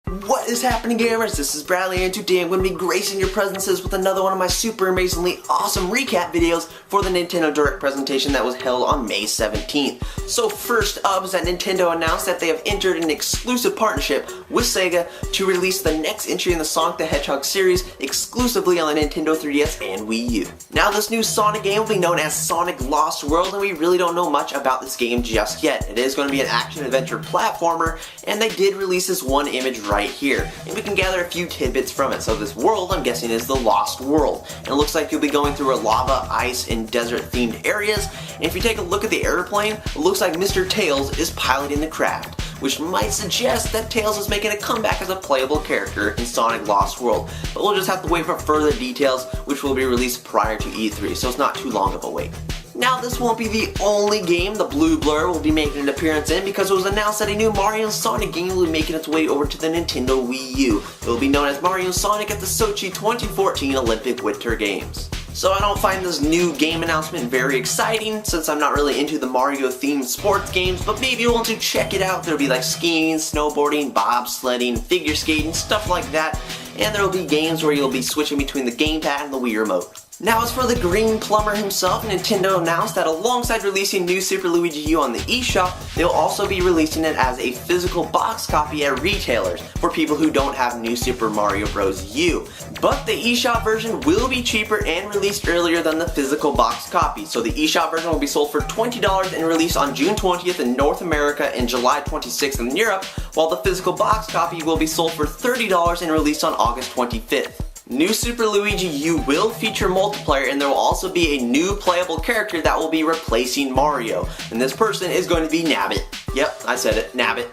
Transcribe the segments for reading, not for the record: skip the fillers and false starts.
What is happening, gamers? This is Bradley, and today I'm going to be gracing your presences with another one of my super amazingly awesome recap videos for the Nintendo Direct presentation that was held on May 17th. So first up is that Nintendo announced that they have entered an exclusive partnership with Sega to release the next entry in the Sonic the Hedgehog series exclusively on the Nintendo 3DS and Wii U. Now this new Sonic game will be known as Sonic Lost World, and we really don't know much about this game just yet. It is going to be an action-adventure platformer, and they did release this one image right here, and we can gather a few tidbits from it. So this world, I'm guessing, is the Lost World, and it looks like you'll be going through a lava, ice, and desert themed areas. And if you take a look at the airplane, it looks like Mr. Tails is piloting the craft, which might suggest that Tails is making a comeback as a playable character in Sonic Lost World. But we'll just have to wait for further details, which will be released prior to E3, so it's not too long of a wait. Now this won't be the only game the Blue Blur will be making an appearance in, because it was announced that a new Mario and Sonic game will be making its way over to the Nintendo Wii U. It will be known as Mario and Sonic at the Sochi 2014 Olympic Winter Games. So I don't find this new game announcement very exciting, since I'm not really into the Mario themed sports games, but maybe you'll want to check it out. There'll be like skiing, snowboarding, bobsledding, figure skating, stuff like that, and there'll be games where you'll be switching between the gamepad and the Wii remote. Now as for the Green Plumber himself, Nintendo announced that alongside releasing New Super Luigi U on the eShop, they'll also be releasing it as a physical box copy at retailers for people who don't have New Super Mario Bros. U. But the eShop version will be cheaper and released earlier than the physical box copy. So the eShop version will be sold for $20 and released on June 20th in North America and July 26th in Europe, while the physical box copy will be sold for $30 and released on August 25th. New Super Luigi U will feature multiplayer, and there will also be a new playable character that will be replacing Mario. And this person is going to be Nabbit. Yep, I said it, Nabbit.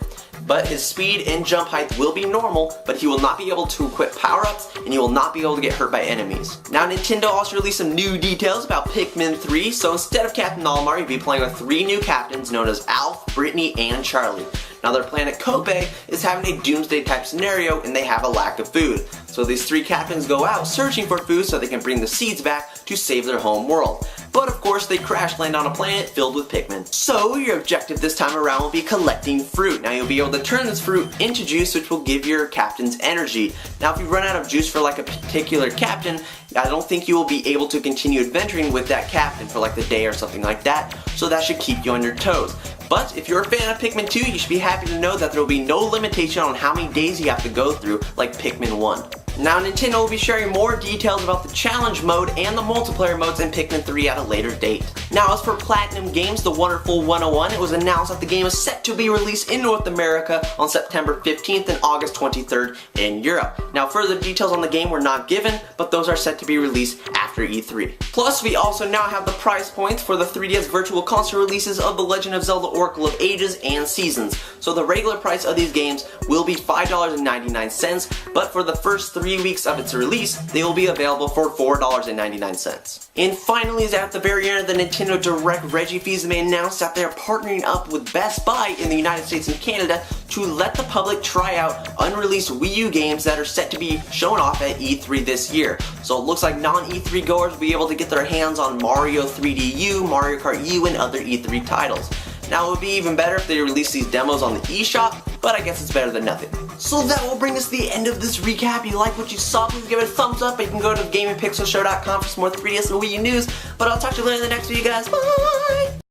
But his speed and jump height will be normal, but he will not be able to equip power-ups, and he will not be able to get hurt by enemies. Now Nintendo also released some new details about Pikmin 3, so instead of Captain Olimar, you'll be playing with 3 new captains known as Alf, Brittany, and Charlie. Now their planet Kobe is having a doomsday type scenario, and they have a lack of food. So these 3 captains go out searching for food so they can bring the seeds back to save their home world. But of course they crash land on a planet filled with Pikmin. So your objective this time around will be collecting fruit. Now you'll be able to turn this fruit into juice, which will give your captains energy. Now if you run out of juice for like a particular captain, I don't think you will be able to continue adventuring with that captain for like the day or something like that, so that should keep you on your toes. But if you're a fan of Pikmin 2, you should be happy to know that there will be no limitation on how many days you have to go through like Pikmin 1. Now Nintendo will be sharing more details about the challenge mode and the multiplayer modes in Pikmin 3 at a later date. Now as for Platinum Games, The Wonderful 101, it was announced that the game is set to be released in North America on September 15th and August 23rd in Europe. Now further details on the game were not given, but those are set to be released after E3. Plus we also now have the price points for the 3DS Virtual Console releases of The Legend of Zelda Oracle of Ages and Seasons. So the regular price of these games will be $5.99, but for the first 3 weeks of its release, they will be available for $4.99. And finally, is at the very end of the Nintendo Direct, Reggie Fils-Aimé announced that they are partnering up with Best Buy in the United States and Canada to let the public try out unreleased Wii U games that are set to be shown off at E3 this year. So it looks like non-E3 goers will be able to get their hands on Mario 3D U, Mario Kart U, and other E3 titles. Now it would be even better if they released these demos on the eShop, but I guess it's better than nothing. So that will bring us to the end of this recap. If you like what you saw, please give it a thumbs up, and you can go to gamingpixelshow.com for some more 3DS and Wii U news. But I'll talk to you later in the next video, guys. Bye!